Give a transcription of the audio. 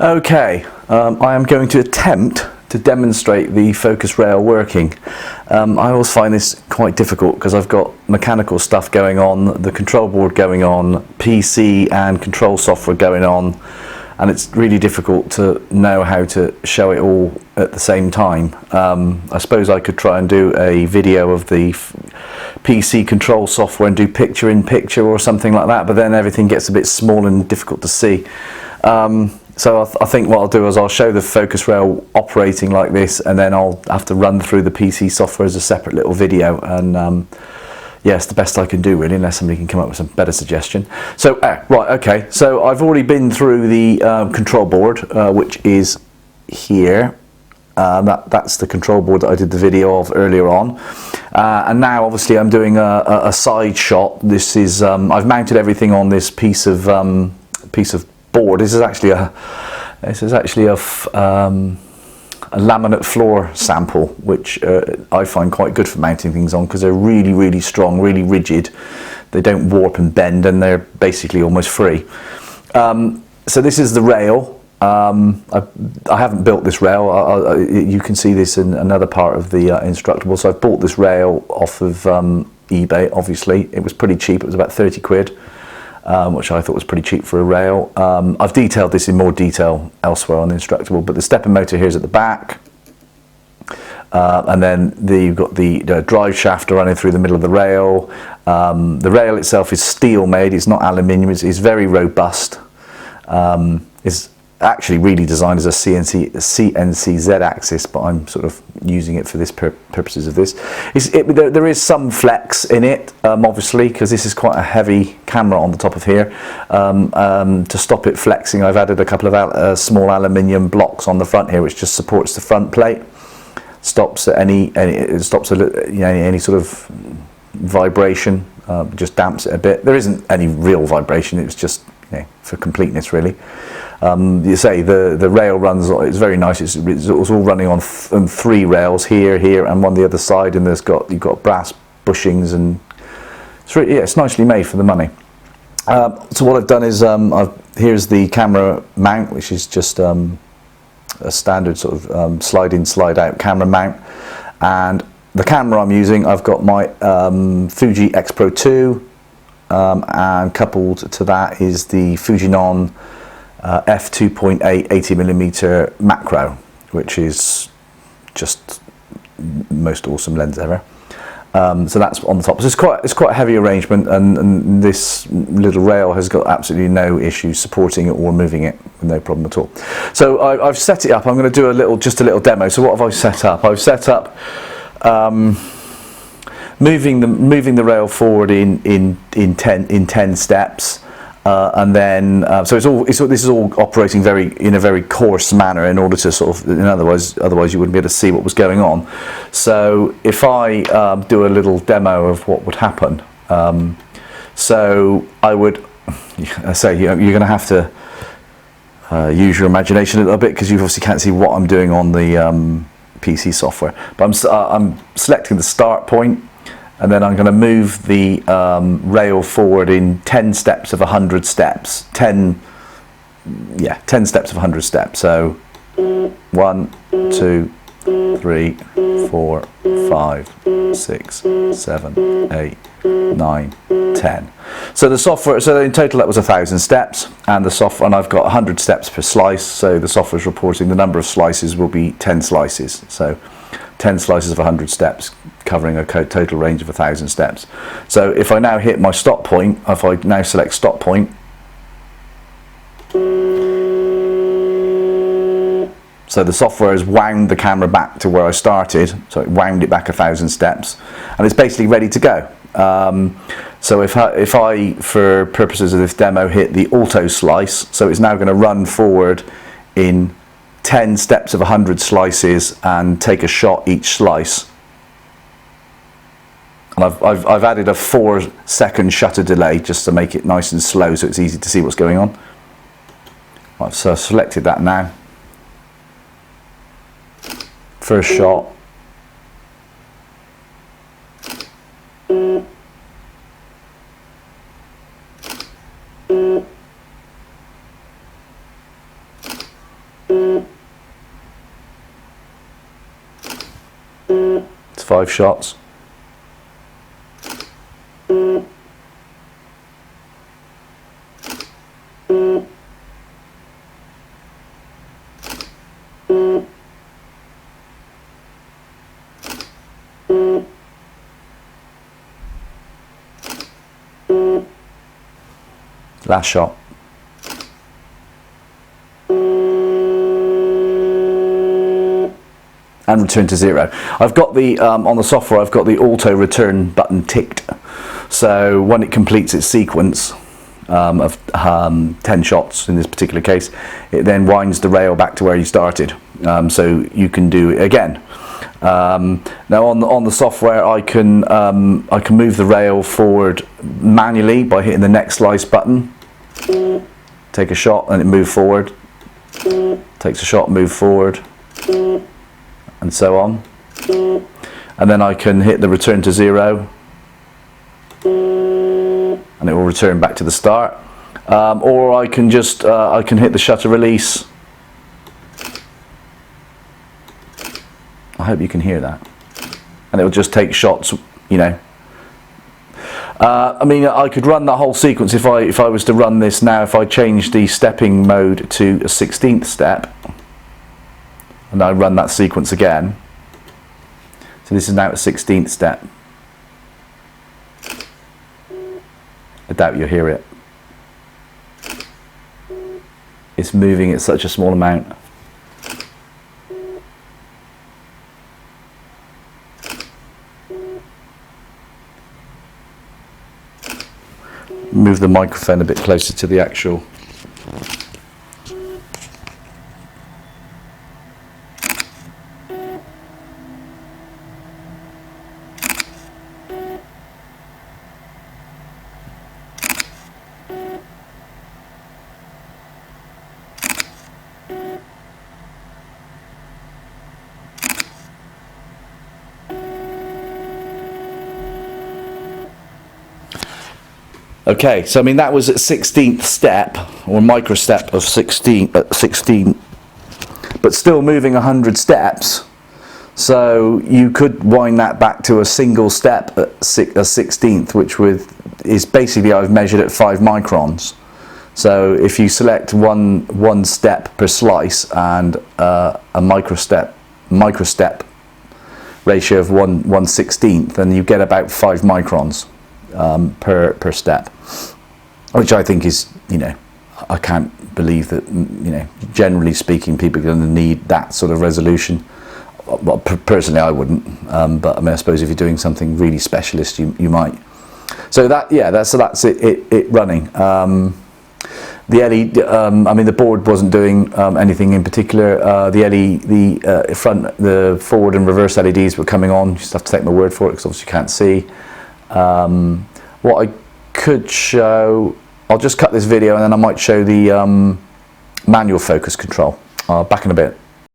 Okay, I am going to attempt to demonstrate the focus rail working. I always find this quite difficult because I've got mechanical stuff going on, the control board going on, PC and control software going on, and it's really difficult to know how to show it all at the same time. I suppose I could try and do a video of the PC control software and do picture in picture or something like that, but then everything gets a bit small and difficult to see. So I think what I'll do is I'll show the focus rail operating like this, and then I'll have to run through the PC software as a separate little video, and yeah, it's the best I can do really, unless somebody can come up with some better suggestion. So right, okay, so I've already been through the control board, which is here. That's the control board that I did the video of earlier on, and now obviously I'm doing a side shot. This is I've mounted everything on this piece of board. This is actually a laminate floor sample, which I find quite good for mounting things on because they're really, really strong, really rigid. They don't warp and bend, and they're basically almost free. So this is the rail. I haven't built this rail. You can see this in another part of the Instructable. So I've bought this rail off of eBay. Obviously, it was pretty cheap. It was about 30 quid. Which I thought was pretty cheap for a rail. I've detailed this in more detail elsewhere on the Instructable, but the stepper motor here is at the back, and then you've got the drive shaft running through the middle of the rail. The rail itself is steel made, it's not aluminium, it's very robust. It's actually really designed as a CNC Z-axis, but I'm sort of using it for this purposes of this. There is some flex in it, obviously, because this is quite a heavy camera on the top of here. To stop it flexing, I've added a couple of small aluminium blocks on the front here, which just supports the front plate. Stops any sort of vibration, just damps it a bit. There isn't any real vibration, it's just for completeness really. You say the rail runs, it's very nice, it's all running on three rails, here, and one the other side, and you've got brass bushings, and it's nicely made for the money. So what I've done is here's the camera mount, which is just a standard sort of slide in slide out camera mount, and the camera I'm using, I've got my Fuji X Pro 2, and coupled to that is the Fujinon f2.8 80mm macro, which is just most awesome lens ever. So that's on the top. So it's quite a heavy arrangement, and this little rail has got absolutely no issues supporting it or moving it, no problem at all. So I've set it up. I'm going to do just a little demo. So what have I set up? I've set up moving the rail forward in 10 steps. And then, so this is all operating in a very coarse manner in order to sort of, otherwise you wouldn't be able to see what was going on. So if I do a little demo of what would happen, so I would say you're going to have to use your imagination a little bit, because you obviously can't see what I'm doing on the PC software. But I'm selecting the start point, and then I'm going to move the rail forward in 10 steps of 100 steps. 10 steps of 100 steps. So 1, 2, 3, 4, 5, 6, 7, 8, 9, 10. So the software, so in total that was 1,000 steps, and and I've got 100 steps per slice. So the software is reporting the number of slices will be 10 slices. So 10 slices of 100 steps, covering a total range of 1,000 steps. So if I now hit my stop point, if I now select stop point, so the software has wound the camera back to where I started, so it wound it back 1,000 steps, and it's basically ready to go. So if I, for purposes of this demo, hit the auto slice, so it's now going to run forward in 10 steps of 100 slices and take a shot each slice. And I've added a 4-second shutter delay just to make it nice and slow, so it's easy to see what's going on. Right, so I've selected that now. First shot. 5 shots. Last shot. And return to 0. I've got the, on the software, I've got the auto return button ticked. So when it completes its sequence of 10 shots in this particular case, it then winds the rail back to where you started. So you can do it again. Now on the software, I can move the rail forward manually by hitting the next slice button. Take a shot and it moves forward. Takes a shot, move forward, and so on. And then I can hit the return to 0, and it will return back to the start. Or I can just I can hit the shutter release. I hope you can hear that. And it will just take shots, you know. I mean, I could run that whole sequence if I was to run this now. If I change the stepping mode to a 16th step, and I run that sequence again. So this is now a 16th step. I doubt you'll hear it. It's moving at such a small amount. Move the microphone a bit closer to the actual. Okay, so I mean that was at 16th step, or micro step of 16, but still moving 100 steps. So you could wind that back to a single step at a 16th, which is basically, I've measured at 5 microns. So if you select one step per slice and a micro step ratio of 1/16, then you get about 5 microns. Per step, which I think is, you know, I can't believe that, you know, generally speaking, people are going to need that sort of resolution. Well, personally, I wouldn't, but I mean, I suppose if you're doing something really specialist, you might. So that, yeah, that's it running. The LED, I mean, the board wasn't doing anything in particular. The forward and reverse LEDs were coming on. You just have to take my word for it, because obviously you can't see. What I could show, I'll just cut this video and then I might show the manual focus control. Back in a bit.